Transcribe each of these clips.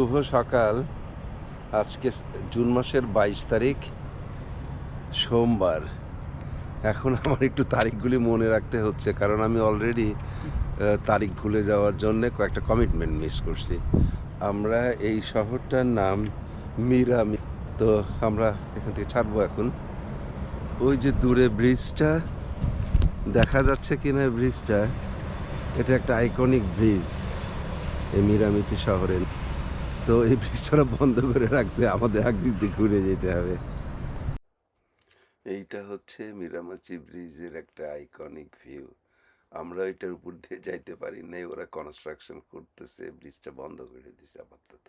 শুভ সকাল। আজকে জুন মাসের 22 তারিখ, সোমবার। এখন আমার একটু তারিখগুলি মনে রাখতে হচ্ছে, কারণ আমি অলরেডি তারিখ ভুলে যাওয়ার জন্য কয়েকটা কমিটমেন্ট মিস করছি। আমরা এই শহরটার নাম মিরামি। তো আমরা এখান থেকে ছাড়বো এখন। ওই যে দূরে ব্রিজটা দেখা যাচ্ছে কিনা, ব্রিজটা, এটা একটা আইকনিক ব্রিজ এই মিরামিচি শহরে। তো এই ব্রিজটা বন্ধ করে রাখছে, আমাদের একদিক দিয়ে ঘুরে যেতে হবে। এইটা হচ্ছে মিরামাচি ব্রিজের একটা আইকনিক ভিউ। আমরা এটার উপর দিয়ে যাইতে পারি নাই, ওরা কনস্ট্রাকশন করতেছে, ব্রিজটা বন্ধ করে দিছে আপাতত।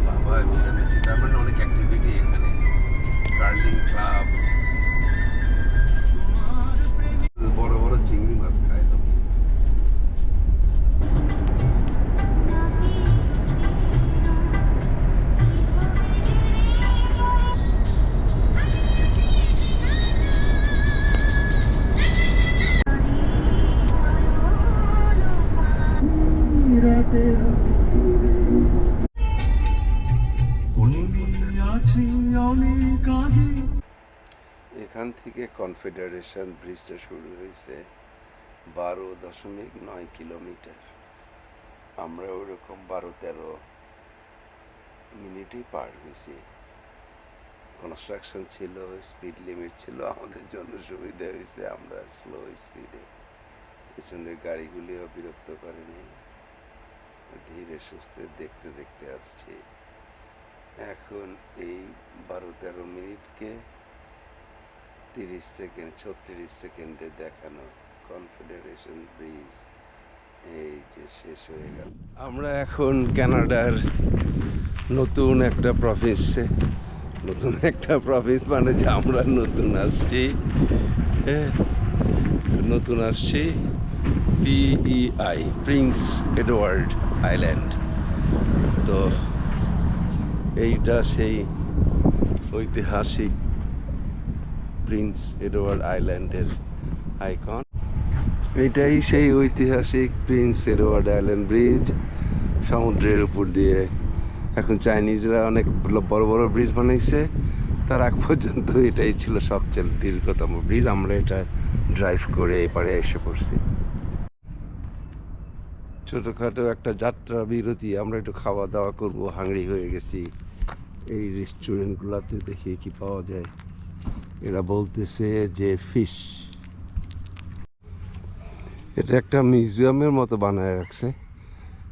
বাবা, মিরামাচি তার মানে অনেক অ্যাক্টিভিটি এখানে, কার্লিং ক্লাব, বড় বড় চিংড়ি মাছ খায় লোকে। এখান থেকে কনফেডারেশন ব্রিজটা শুরু হয়েছে 12.9 কিলোমিটার। আমরা ওরকম 12-13 মিনিটেই পার হয়েছি। কনস্ট্রাকশন ছিল, স্পিড লিমিট ছিল, আমাদের জন্য সুবিধা হয়েছে, আমরা স্লো স্পিডে, পিছনের গাড়িগুলিও বিরক্ত করেনি, ধীরে সুস্থে দেখতে দেখতে আসছি। এখন এই 12-13 মিনিটকে 30 সেকেন্ড 36 সেকেন্ডে দেখানো কনফেডারেশন ব্রিজ এই যে শেষ হয়ে গেল। আমরা এখন কানাডার নতুন একটা প্রভিন্সে, নতুন একটা প্রভিন্স মানে যে আমরা নতুন আসছি, PEI, প্রিন্স এডওয়ার্ড আইল্যান্ড। তো এইটা সেই ঐতিহাসিক প্রিন্স এডওয়ার্ড আইল্যান্ডের আইকন। এটাই সেই ঐতিহাসিক প্রিন্স এডওয়ার্ড আইল্যান্ড ব্রিজ, সমুদ্রের উপর দিয়ে। এখন চাইনিজরা অনেক বড় বড় ব্রিজ বানাইছে, তার আগ পর্যন্ত এটাই ছিল সবচেয়ে দীর্ঘতম ব্রিজ। আমরা এটা ড্রাইভ করে এপারে এসে পড়ছি। ছোটোখাটো একটা যাত্রা বিরতি, আমরা একটু খাওয়া দাওয়া করবো, হাংরি হয়ে গেছি। এই রেস্টুরেন্টগুলোতে দেখি কি পাওয়া যায়। এরা বলতেছে যে ফিশ, এটা একটা মিউজিয়ামের মতো বানায় রাখছে।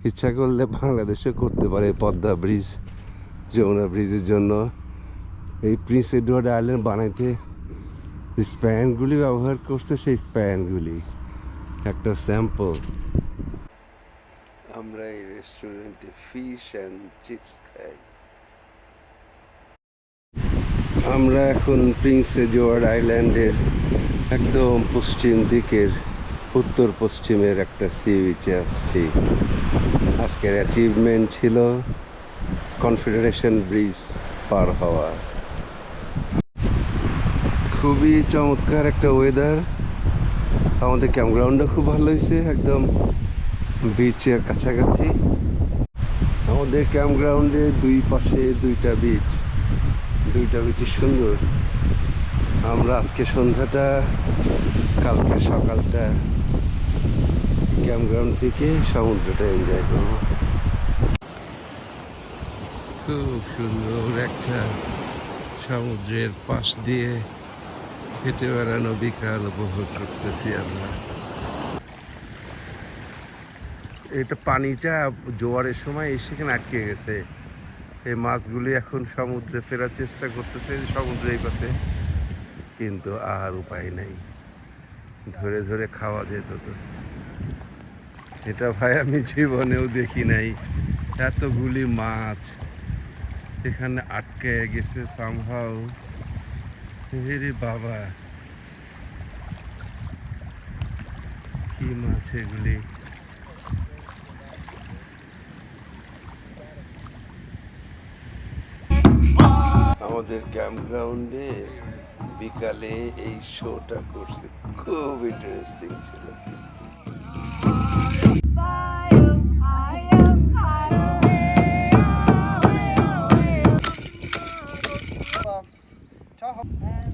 ইচ্ছা করলে বাংলাদেশে করতে পারে। পদ্মা ব্রিজ, যমুনা ব্রিজের জন্য এই প্রিন্স এডওয়ার্ড আইল্যান্ড বানাইতে স্প্যানগুলি ব্যবহার করছে, সেই স্প্যানগুলি একটা স্যাম্পল। আমরা এই রেস্টুরেন্টে ফিশ অ্যান্ড চিপস খাই। আমরা এখন প্রিন্স এডওয়ার্ড আইল্যান্ডের একদম পশ্চিম দিকের, উত্তর পশ্চিমের একটা সি বিচে আসছি। আজকের অ্যাচিভমেন্ট ছিল কনফেডারেশন ব্রিজ পার হওয়া। খুবই চমৎকার একটা ওয়েদার। আমাদের ক্যাম্পগ্রাউন্ডটা খুব ভালো হয়েছে, একদম বিচের কাছাকাছি। আমাদের ক্যাম্পগ্রাউন্ডে দুই পাশে দুইটা বিচই সুন্দর। আমরা আজকে সন্ধ্যাটা, কালকে সকালটা ক্যাম্পগ্রাউন্ড থেকে সমুদ্রটা এনজয় করব। খুব সুন্দর একটা সমুদ্রের পাশ দিয়ে হেঁটে বেড়ানো বিকাল উপভোগ করতেছি আমরা। এটা পানিটা জোয়ারের সময় সেখানে আটকে গেছে। এই মাছগুলি এখন সমুদ্রে ফেরার চেষ্টা করতেছে, সমুদ্রে এই পাশে, কিন্তু আর উপায় নাই, ধরে ধরে খাওয়া যেত। তো এটা ভাই আমি জীবনেও দেখি নাই, এতগুলি মাছ এখানে আটকে গেছে সামহাও। হেরে বাবা, কি মাছ এগুলি! আমাদের ক্যাম্পগ্রাউন্ডে বিকালে এই শোটা করছি, খুব ইন্টারেস্টিং ছিল। Tahoe.